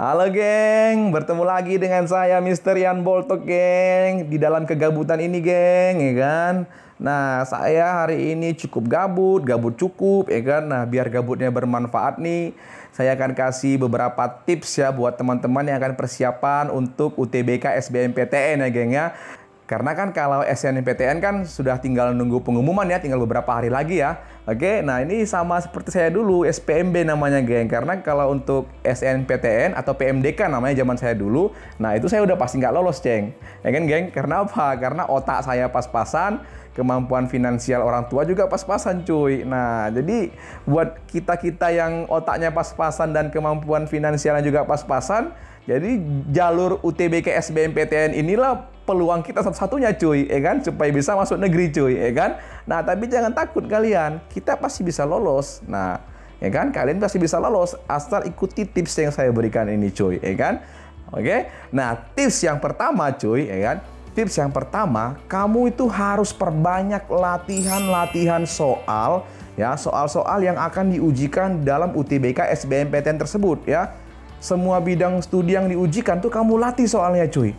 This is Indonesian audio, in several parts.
Halo geng, bertemu lagi dengan saya Mister Yan Boltok geng. Di dalam kegabutan ini geng, ya kan. Nah, saya hari ini cukup gabut, gabut cukup, ya kan. Nah, biar gabutnya bermanfaat nih, saya akan kasih beberapa tips ya buat teman-teman yang akan persiapan untuk UTBK SBMPTN ya geng ya. Karena kan kalau SNMPTN kan sudah tinggal nunggu pengumuman ya, tinggal beberapa hari lagi ya. Oke, nah ini sama seperti saya dulu, SPMB namanya geng. Karena kalau untuk SNMPTN atau PMDK namanya zaman saya dulu, nah itu saya udah pasti nggak lolos, ceng. Ya kan geng? Karena apa? Karena otak saya pas-pasan, kemampuan finansial orang tua juga pas-pasan cuy. Nah, jadi buat kita-kita yang otaknya pas-pasan dan kemampuan finansialnya juga pas-pasan, jadi jalur UTBK SBMPTN inilah peluang kita satu-satunya cuy, ya kan? Supaya bisa masuk negeri cuy, ya kan? Nah, tapi jangan takut kalian, kita pasti bisa lolos. Nah, ya kan? Kalian pasti bisa lolos asal ikuti tips yang saya berikan ini cuy, ya kan? Oke. Nah, tips yang pertama cuy, ya kan? Tips yang pertama, kamu itu harus perbanyak latihan-latihan soal, ya, soal-soal yang akan diujikan dalam UTBK SBMPTN tersebut, ya. Semua bidang studi yang diujikan tuh kamu latih soalnya cuy.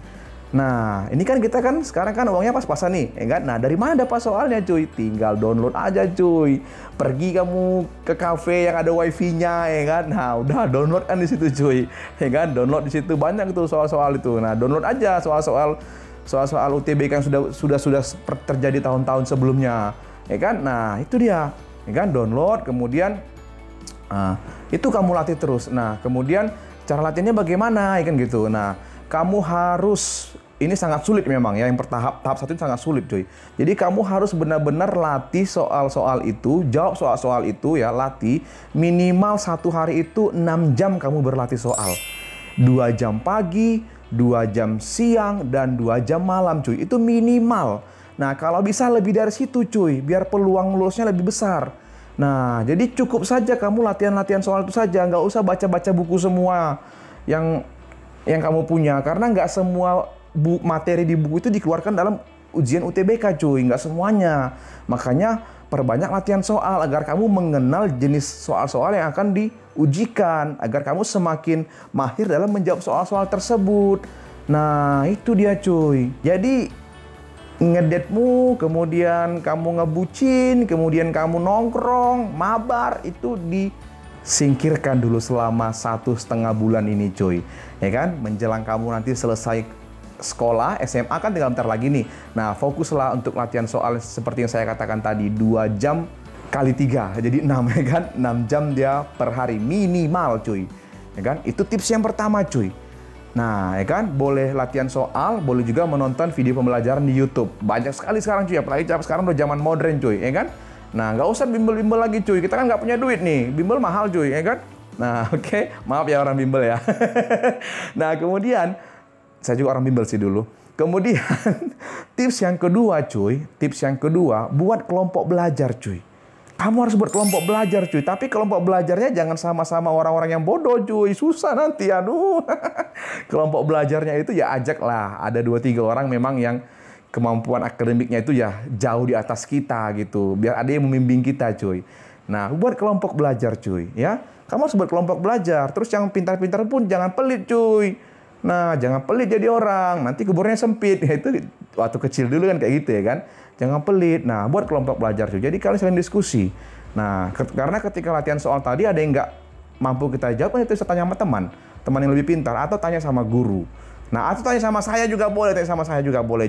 Nah, ini kan kita kan sekarang kan uangnya pas-pasan nih, ya kan? Nah, dari mana dapat soalnya cuy? Tinggal download aja cuy. Pergi kamu ke cafe yang ada wifi-nya, ya kan? Nah, udah download kan di situ cuy. Ya kan? Download di situ banyak tuh soal-soal itu. Nah, download aja soal-soal UTBK yang sudah terjadi tahun-tahun sebelumnya. Ya kan? Nah, itu dia. Ya kan? Download kemudian itu kamu latih terus. Nah, kemudian cara latihannya bagaimana? Ya kan gitu. Nah, kamu harus, ini sangat sulit memang ya, yang tahap satu ini sangat sulit cuy. Jadi kamu harus benar-benar latih soal-soal itu, jawab soal-soal itu ya, latih minimal satu hari itu 6 jam kamu berlatih soal. 2 jam pagi, 2 jam siang, dan 2 jam malam cuy, itu minimal. Nah, kalau bisa lebih dari situ cuy, biar peluang lulusnya lebih besar. Nah, jadi cukup saja kamu latihan-latihan soal itu saja, nggak usah baca-baca buku semua yang kamu punya, karena nggak semua materi di buku itu dikeluarkan dalam ujian UTBK cuy, nggak semuanya. Makanya perbanyak latihan soal agar kamu mengenal jenis soal-soal yang akan diujikan, agar kamu semakin mahir dalam menjawab soal-soal tersebut. Nah, itu dia cuy. Jadi ngedetmu, kemudian kamu ngebucin, kemudian kamu nongkrong, mabar, itu disingkirkan dulu selama 1,5 bulan ini cuy. Ya kan, menjelang kamu nanti selesai sekolah, SMA kan tinggal bentar lagi nih. Nah, fokuslah untuk latihan soal seperti yang saya katakan tadi, 2 jam kali 3, jadi 6 ya kan, 6 jam dia per hari minimal cuy. Ya kan, itu tips yang pertama cuy. Nah, ya kan, boleh latihan soal, boleh juga menonton video pembelajaran di YouTube. Banyak sekali sekarang cuy, apalagi sekarang udah zaman modern cuy, ya kan. Nah, nggak usah bimbel-bimbel lagi cuy, kita kan nggak punya duit nih, bimbel mahal cuy, ya kan. Nah, oke. Maaf ya orang bimbel ya. Nah, kemudian, saya juga orang bimbel sih dulu. Kemudian, tips yang kedua cuy, buat kelompok belajar cuy. Kamu harus buat kelompok belajar cuy, tapi kelompok belajarnya jangan sama-sama orang-orang yang bodoh cuy, susah nanti, aduh. Kelompok belajarnya itu ya ajaklah, ada 2-3 orang memang yang kemampuan akademiknya itu ya jauh di atas kita gitu, biar ada yang membimbing kita cuy. Nah, buat kelompok belajar cuy, ya. Kamu harus buat kelompok belajar. Terus yang pintar-pintar pun jangan pelit cuy. Nah, jangan pelit jadi orang, nanti kuburnya sempit. Itu waktu kecil dulu kan kayak gitu ya kan. Jangan pelit. Nah, buat kelompok belajar cuy. Jadi kalian saling diskusi. Nah, karena ketika latihan soal tadi ada yang nggak mampu kita jawab, itu bisa tanya sama teman yang lebih pintar, atau tanya sama guru. Nah, atau tanya sama saya juga boleh,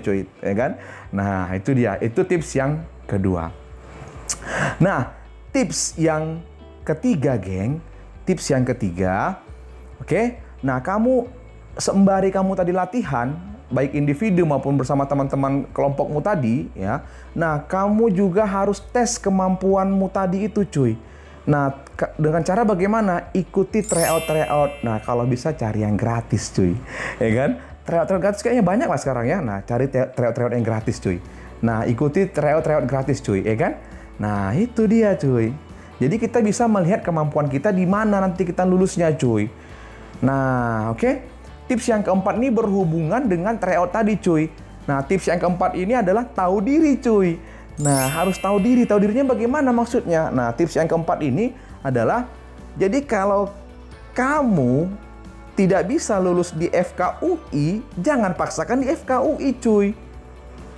cuy, ya kan? Nah, itu dia. Itu tips yang kedua. Nah, tips yang ketiga, geng. Tips yang ketiga, oke? Nah, kamu sembari kamu tadi latihan, baik individu maupun bersama teman-teman kelompokmu tadi, ya. Nah, kamu juga harus tes kemampuanmu tadi itu, cuy. Nah, dengan cara bagaimana? Ikuti tryout. Nah, kalau bisa cari yang gratis, cuy. Ya kan? Tryout gratis kayaknya banyak lah sekarang ya. Nah, cari tryout yang gratis, cuy. Nah, ikuti tryout gratis, cuy. Ya kan? Nah, itu dia, cuy. Jadi kita bisa melihat kemampuan kita di mana nanti kita lulusnya, cuy. Nah, oke. Tips yang keempat ini berhubungan dengan tryout tadi, cuy. Nah, tips yang keempat ini adalah tahu diri, cuy. Nah, harus tahu diri. Tahu dirinya bagaimana maksudnya? Nah, tips yang keempat ini adalah, jadi kalau kamu tidak bisa lulus di FKUI, jangan paksakan di FKUI cuy.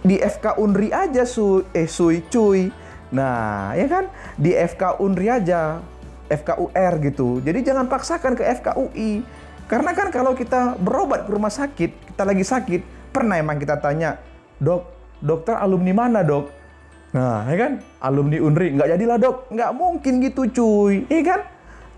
Di FK Unri aja cuy. Nah, ya kan? Di FK Unri aja, FKUR gitu. Jadi jangan paksakan ke FKUI. Karena kan kalau kita berobat ke rumah sakit, kita lagi sakit, pernah emang kita tanya, dokter alumni mana dok? Nah, ya kan? Alumni Unri, nggak jadilah dok. Nggak mungkin gitu cuy, ya kan?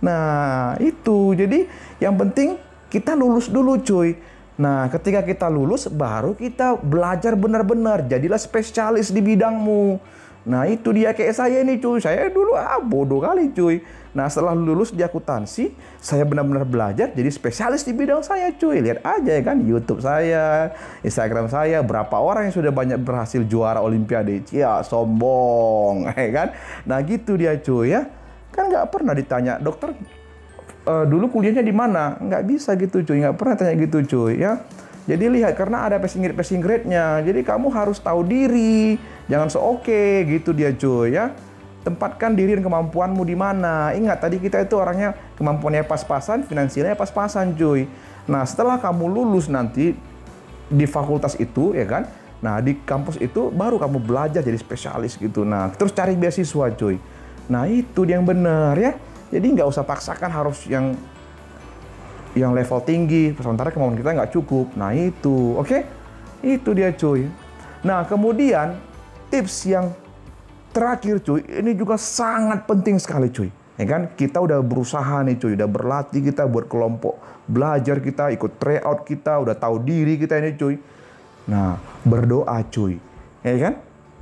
Nah, itu. Jadi yang penting kita lulus dulu cuy. Nah, ketika kita lulus, baru kita belajar benar-benar. Jadilah spesialis di bidangmu. Nah, itu dia kayak saya ini cuy. Saya dulu bodoh kali cuy. Nah, setelah lulus di akuntansi, saya benar-benar belajar jadi spesialis di bidang saya cuy. Lihat aja ya kan, YouTube saya, Instagram saya, berapa orang yang sudah banyak berhasil juara Olimpiade. Ya, sombong, ya kan? Nah, gitu dia cuy ya. Kan nggak pernah ditanya, dokter dulu kuliahnya di mana? Nggak bisa gitu cuy, nggak pernah tanya gitu cuy ya. Jadi lihat, karena ada passing grade-nya. Jadi kamu harus tahu diri, jangan so-oke gitu dia cuy ya. Tempatkan diri dan kemampuanmu di mana. Ingat tadi kita itu orangnya kemampuannya pas-pasan, finansialnya pas-pasan cuy. Nah, setelah kamu lulus nanti di fakultas itu ya kan. Nah, di kampus itu baru kamu belajar jadi spesialis gitu. Nah, terus cari beasiswa cuy. Nah, itu yang benar ya. Jadi nggak usah paksakan harus yang level tinggi, sementara kemampuan kita nggak cukup. Nah itu, oke? Itu dia cuy. Nah kemudian tips yang terakhir cuy, ini juga sangat penting sekali cuy. Ya kan? Kita udah berusaha nih cuy, udah berlatih kita buat kelompok belajar kita, ikut tryout kita, udah tahu diri kita ini cuy. Nah berdoa cuy, ya kan?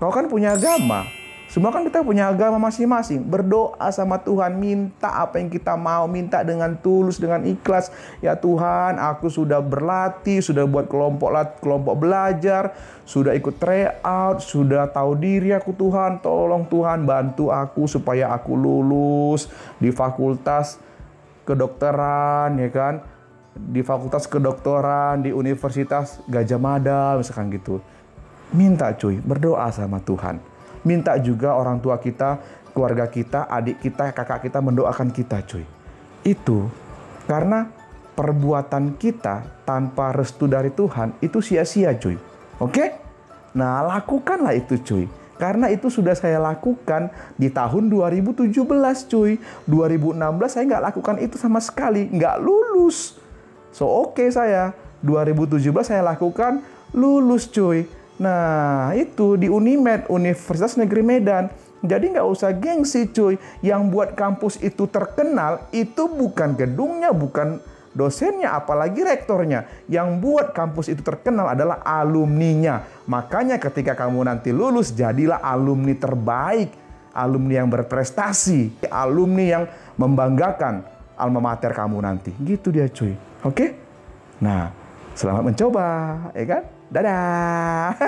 Kau kan punya agama. Semua kan kita punya agama masing-masing. Berdoa sama Tuhan, minta apa yang kita mau, minta dengan tulus, dengan ikhlas. Ya Tuhan, aku sudah berlatih, sudah buat kelompok belajar, sudah ikut tryout, sudah tahu diri aku Tuhan. Tolong Tuhan bantu aku supaya aku lulus di fakultas kedokteran, ya kan? Di fakultas kedokteran, di Universitas Gajah Mada, misalkan gitu. Minta cuy, berdoa sama Tuhan. Minta juga orang tua kita, keluarga kita, adik kita, kakak kita mendoakan kita cuy. Itu karena perbuatan kita tanpa restu dari Tuhan itu sia-sia cuy. Oke? Nah lakukanlah itu cuy. Karena itu sudah saya lakukan di tahun 2017 cuy. 2016 saya nggak lakukan itu sama sekali. Nggak lulus. So oke saya. 2017 saya lakukan, lulus cuy. Nah, itu di Unimed, Universitas Negeri Medan. Jadi nggak usah gengsi cuy. Yang buat kampus itu terkenal, itu bukan gedungnya, bukan dosennya, apalagi rektornya. Yang buat kampus itu terkenal adalah alumninya. Makanya ketika kamu nanti lulus, jadilah alumni terbaik. Alumni yang berprestasi. Alumni yang membanggakan alma mater kamu nanti. Gitu dia cuy. Oke? Nah, selamat mencoba, ya kan? Dadah!